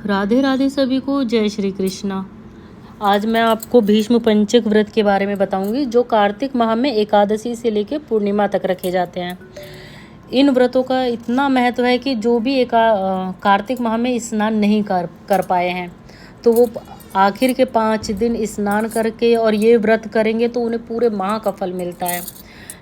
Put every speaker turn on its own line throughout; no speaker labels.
राधे राधे सभी को, जय श्री कृष्णा। आज मैं आपको भीष्म पंचक व्रत के बारे में बताऊंगी जो कार्तिक माह में एकादशी से लेकर पूर्णिमा तक रखे जाते हैं। इन व्रतों का इतना महत्व है कि जो भी कार्तिक माह में स्नान नहीं कर पाए हैं तो वो आखिर के 5 दिन स्नान करके और ये व्रत करेंगे तो उन्हें पूरे माह का फल मिलता है।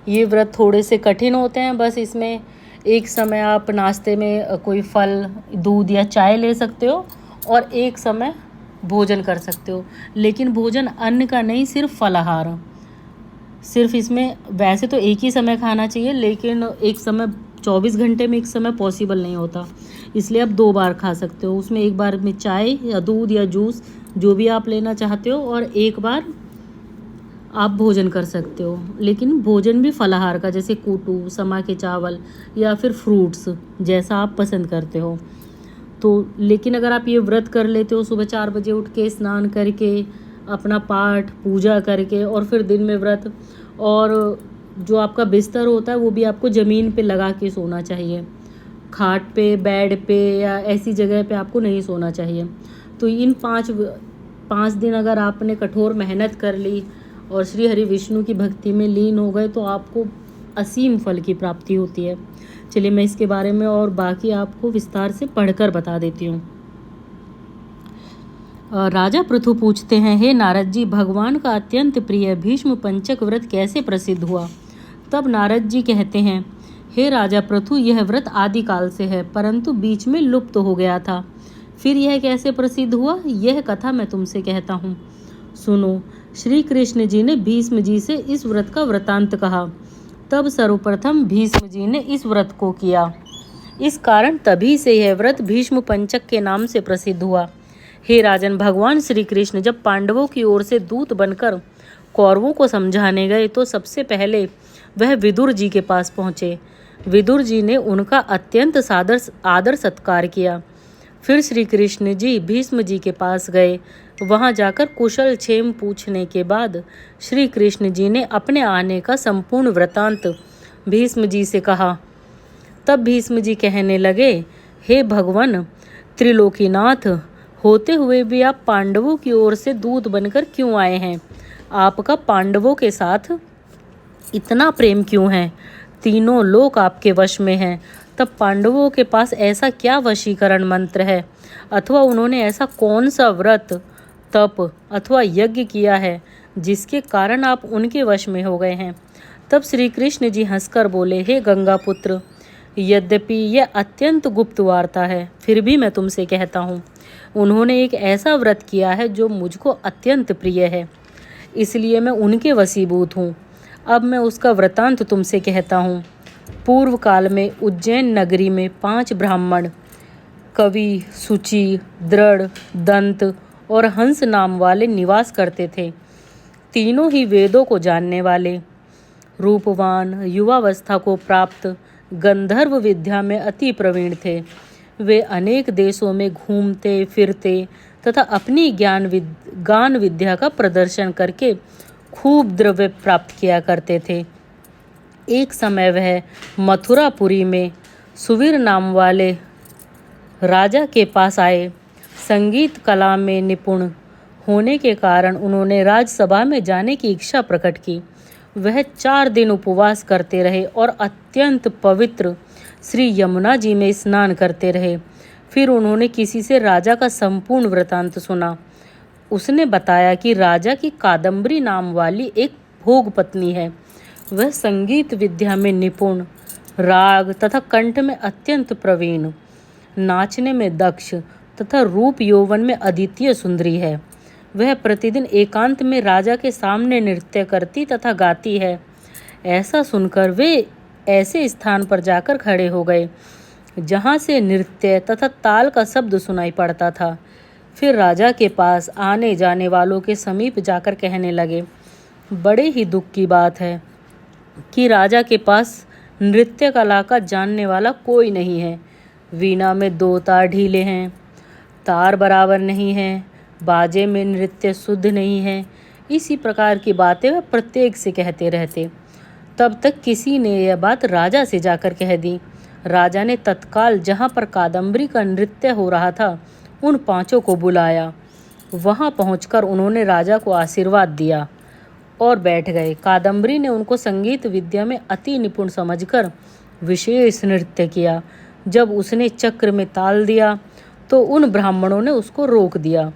ये व्रत थोड़े से कठिन होते हैं, बस इसमें एक समय आप नाश्ते में कोई फल, दूध या चाय ले सकते हो और एक समय भोजन कर सकते हो, लेकिन भोजन अन्न का नहीं, सिर्फ फलाहार। सिर्फ इसमें वैसे तो एक ही समय खाना चाहिए, लेकिन एक समय 24 घंटे में एक समय पॉसिबल नहीं होता, इसलिए आप 2 बार खा सकते हो। उसमें एक बार में चाय या दूध या जूस जो भी आप लेना चाहते हो और एक बार आप भोजन कर सकते हो, लेकिन भोजन भी फलाहार का, जैसे कूटू, समा के चावल या फिर फ्रूट्स, जैसा आप पसंद करते हो। तो लेकिन अगर आप ये व्रत कर लेते हो, सुबह 4 बजे उठ के स्नान करके अपना पाठ पूजा करके और फिर दिन में व्रत, और जो आपका बिस्तर होता है वो भी आपको ज़मीन पे लगा के सोना चाहिए, खाट पे, बेड पे या ऐसी जगह पे आपको नहीं सोना चाहिए। तो इन 5 दिन अगर आपने कठोर मेहनत कर ली और श्री हरि विष्णु की भक्ति में लीन हो गए तो आपको असीम फल की प्राप्ति होती है। चलिए मैं इसके बारे में और बाकी आपको विस्तार से पढ़कर बता देती हूँ। राजा पृथु पूछते हैं, हे नारद जी, भगवान का अत्यंत प्रिय भीष्म पंचक व्रत कैसे प्रसिद्ध हुआ? तब नारद जी कहते हैं, हे राजा पृथु, यह व्रत आदिकाल से है, परंतु बीच में लुप्त हो गया था। फिर यह कैसे प्रसिद्ध हुआ, यह कथा मैं तुमसे कहता हूँ, सुनो। श्री कृष्ण जी ने भीष्म जी से इस व्रत का वृतांत कहा। तब सर्वप्रथम भीष्म जी ने इस व्रत को किया। इस कारण तभी से यह व्रत भीष्म पंचक के नाम से प्रसिद्ध हुआ। हे राजन, भगवान श्री कृष्ण जब पांडवों की ओर से दूत बनकर कौरवों को समझाने गए तो सबसे पहले वह विदुर जी के पास पहुँचे। विदुर जी ने उनका अत्यंत आदर सत्कार किया। फिर श्री कृष्ण जी भीष्म जी के पास गए। वहां जाकर कुशल क्षेम पूछने के बाद श्री कृष्ण जी ने अपने आने का संपूर्ण वृतांत भीष्म जी से कहा। तब भीष्म जी कहने लगे, हे भगवान त्रिलोकीनाथ, होते हुए भी आप पांडवों की ओर से दूत बनकर क्यों आए हैं? आपका पांडवों के साथ इतना प्रेम क्यों है? तीनों लोक आपके वश में हैं। तब पांडवों के पास ऐसा क्या वशीकरण मंत्र है, अथवा उन्होंने ऐसा कौन सा व्रत, तप अथवा यज्ञ किया है जिसके कारण आप उनके वश में हो गए हैं? तब श्री कृष्ण जी हंसकर बोले, हे गंगा पुत्र, यद्यपि यह अत्यंत गुप्त वार्ता है, फिर भी मैं तुमसे कहता हूँ, उन्होंने एक ऐसा व्रत किया है जो मुझको अत्यंत प्रिय है, इसलिए मैं उनके वशीभूत हूँ। अब मैं उसका वृतांत तुमसे कहता हूँ। पूर्व काल में उज्जैन नगरी में 5 ब्राह्मण, कवि, सुचि, दृढ़, दंत और हंस नाम वाले निवास करते थे। तीनों ही वेदों को जानने वाले, रूपवान, युवावस्था को प्राप्त, गंधर्व विद्या में अति प्रवीण थे। वे अनेक देशों में घूमते फिरते तथा अपनी गान विद्या का प्रदर्शन करके खूब द्रव्य प्राप्त किया करते थे। एक समय वह मथुरापुरी में सुवीर नाम वाले राजा के पास आए। संगीत कला में निपुण होने के कारण उन्होंने राजसभा में जाने की इच्छा प्रकट की। वह 4 दिन उपवास करते रहे और अत्यंत पवित्र श्री यमुना जी में स्नान करते रहे। फिर उन्होंने किसी से राजा का संपूर्ण वृतांत सुना। उसने बताया कि राजा की कादम्बरी नाम वाली एक भोग पत्नी है। वह संगीत विद्या में निपुण, राग तथा कंठ में अत्यंत प्रवीण, नाचने में दक्ष तथा रूप यौवन में अद्वितीय सुंदरी है। वह प्रतिदिन एकांत में राजा के सामने नृत्य करती तथा गाती है। ऐसा सुनकर वे ऐसे स्थान पर जाकर खड़े हो गए जहाँ से नृत्य तथा ताल का शब्द सुनाई पड़ता था। फिर राजा के पास आने जाने वालों के समीप जाकर कहने लगे, बड़े ही दुख की बात है कि राजा के पास नृत्य कला का जानने वाला कोई नहीं है। वीणा में 2 तार ढीले हैं, तार बराबर नहीं हैं, बाजे में नृत्य शुद्ध नहीं है। इसी प्रकार की बातें वह प्रत्येक से कहते रहते। तब तक किसी ने यह बात राजा से जाकर कह दी। राजा ने तत्काल जहाँ पर कादम्बरी का नृत्य हो रहा था उन पांचों को बुलाया। वहां पहुंचकर उन्होंने राजा को आशीर्वाद दिया और बैठ गए। कादम्बरी ने उनको संगीत विद्या में अति निपुण समझकर विशेष नृत्य किया। जब उसने चक्र में ताल दिया तो उन ब्राह्मणों ने उसको रोक दिया।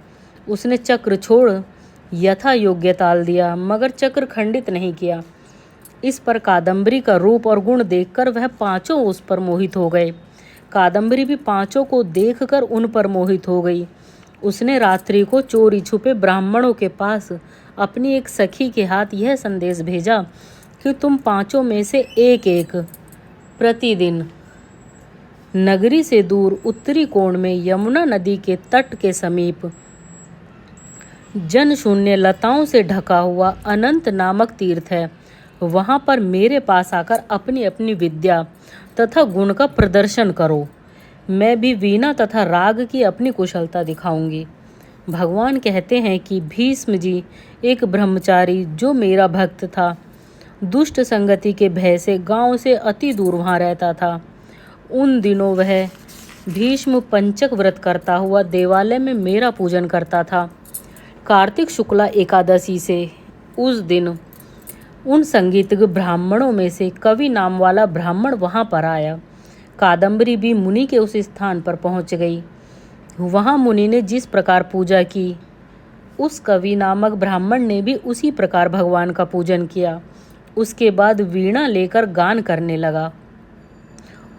उसने चक्र छोड़ यथा योग्य ताल दिया, मगर चक्र खंडित नहीं किया। इस पर कादम्बरी का रूप और गुण देखकर वह पांचों उस पर मोहित हो गए। कादम्बरी भी पांचों को देखकर उन पर मोहित हो गई। उसने रात्रि को चोरी छुपे ब्राह्मणों के पास अपनी एक सखी के हाथ यह संदेश भेजा कि तुम पांचों में से एक एक प्रतिदिन नगरी से दूर उत्तरी कोण में यमुना नदी के तट के समीप जनशून्य लताओं से ढका हुआ अनंत नामक तीर्थ है, वहां पर मेरे पास आकर अपनी अपनी विद्या तथा गुण का प्रदर्शन करो। मैं भी वीणा तथा राग की अपनी कुशलता दिखाऊंगी। भगवान कहते हैं कि भीष्म जी एक ब्रह्मचारी जो मेरा भक्त था, दुष्ट संगति के भय से गांव से अति दूर वहाँ रहता था। उन दिनों वह भीष्म पंचक व्रत करता हुआ देवालय में मेरा पूजन करता था। कार्तिक शुक्ला एकादशी से उस दिन उन संगीतज्ञ ब्राह्मणों में से कवि नाम वाला ब्राह्मण वहाँ पर आया। कादम्बरी भी मुनि के उस स्थान पर पहुँच गई। वहाँ मुनि ने जिस प्रकार पूजा की, उस कवि नामक ब्राह्मण ने भी उसी प्रकार भगवान का पूजन किया। उसके बाद वीणा लेकर गान करने लगा।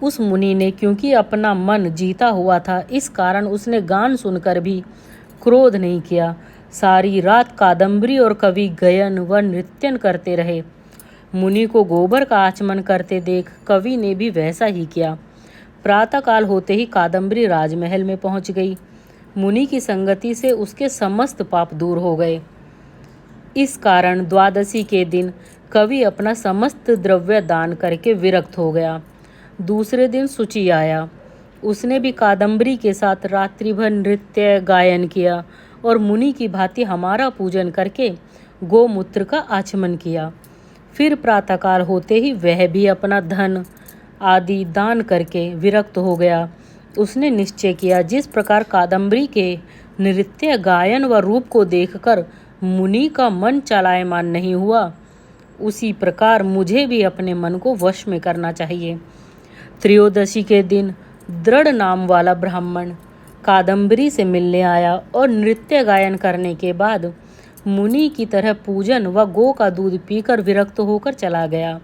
उस मुनि ने क्योंकि अपना मन जीता हुआ था, इस कारण उसने गान सुनकर भी क्रोध नहीं किया। सारी रात कादम्बरी और कवि गायन व नृत्यन करते रहे। मुनि को गोबर का आचमन करते देख कवि ने भी वैसा ही किया। प्रातःकाल होते ही कादम्बरी राजमहल में पहुंच गई। मुनि की संगति से उसके समस्त पाप दूर हो गए। इस कारण द्वादशी के दिन कवि अपना समस्त द्रव्य दान करके विरक्त हो गया। दूसरे दिन शुचि आया। उसने भी कादम्बरी के साथ रात्रि भर नृत्य गायन किया और मुनि की भांति हमारा पूजन करके गोमूत्र का आचमन किया। फिर प्रातःकाल होते ही वह भी अपना धन आदि दान करके विरक्त हो गया। उसने निश्चय किया, जिस प्रकार कादम्बरी के नृत्य गायन व रूप को देखकर मुनि का मन चलायमान नहीं हुआ, उसी प्रकार मुझे भी अपने मन को वश में करना चाहिए। त्रयोदशी के दिन दृढ़ नाम वाला ब्राह्मण कादम्बरी से मिलने आया और नृत्य गायन करने के बाद मुनि की तरह पूजन व गो का दूध पीकर विरक्त होकर चला गया।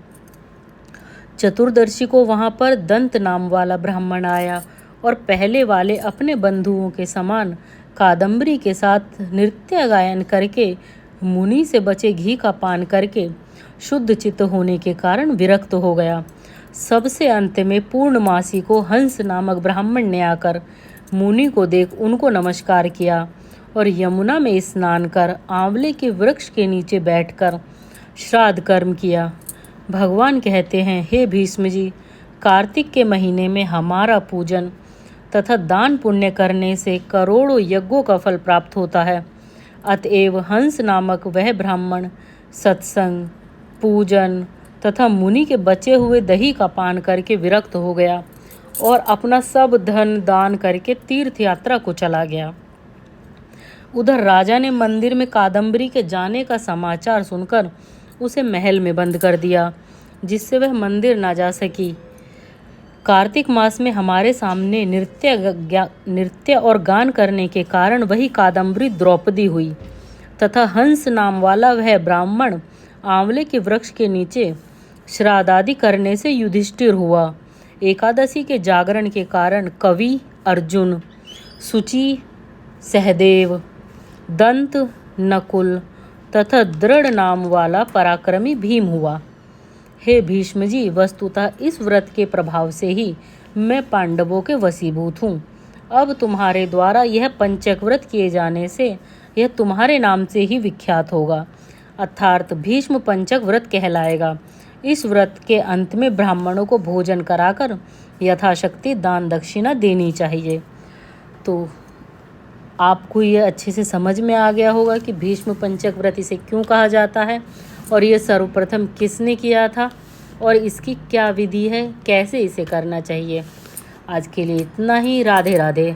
चतुर्दशी को वहां पर दंत नाम वाला ब्राह्मण आया और पहले वाले अपने बंधुओं के समान कादम्बरी के साथ नृत्य गायन करके मुनि से बचे घी का पान करके शुद्ध चित्त होने के कारण विरक्त हो गया। सबसे अंत में पूर्णमासी को हंस नामक ब्राह्मण ने आकर मुनि को देख उनको नमस्कार किया और यमुना में स्नान कर आंवले के वृक्ष के नीचे बैठकर श्राद्ध कर्म किया। भगवान कहते हैं, हे भीष्म जी, कार्तिक के महीने में हमारा पूजन तथा दान पुण्य करने से करोड़ों यज्ञों का फल प्राप्त होता है। अतएव हंस नामक वह ब्राह्मण सत्संग, पूजन तथा मुनि के बचे हुए दही का पान करके विरक्त हो गया और अपना सब धन दान करके तीर्थ यात्रा को चला गया। उधर राजा ने मंदिर में कादम्बरी के जाने का समाचार सुनकर उसे महल में बंद कर दिया, जिससे वह मंदिर ना जा सकी। कार्तिक मास में हमारे सामने नृत्य और गान करने के कारण वही कादम्बरी द्रौपदी हुई तथा हंस नाम वाला वह ब्राह्मण आंवले के वृक्ष के नीचे श्राद्धादि करने से युधिष्ठिर हुआ। एकादशी के जागरण के कारण कवि अर्जुन, शुचि सहदेव, दंत नकुल तथा दृढ़ नाम वाला पराक्रमी भीम हुआ। हे भीष्म जी, वस्तुतः इस व्रत के प्रभाव से ही मैं पांडवों के वशीभूत हूँ। अब तुम्हारे द्वारा यह पंचक व्रत किए जाने से यह तुम्हारे नाम से ही विख्यात होगा, अर्थात भीष्म पंचक व्रत कहलाएगा। इस व्रत के अंत में ब्राह्मणों को भोजन कराकर यथाशक्ति दान दक्षिणा देनी चाहिए। तो आपको ये अच्छे से समझ में आ गया होगा कि भीष्म पंचक व्रत इसे क्यों कहा जाता है और ये सर्वप्रथम किसने किया था और इसकी क्या विधि है, कैसे इसे करना चाहिए। आज के लिए इतना ही। राधे राधे।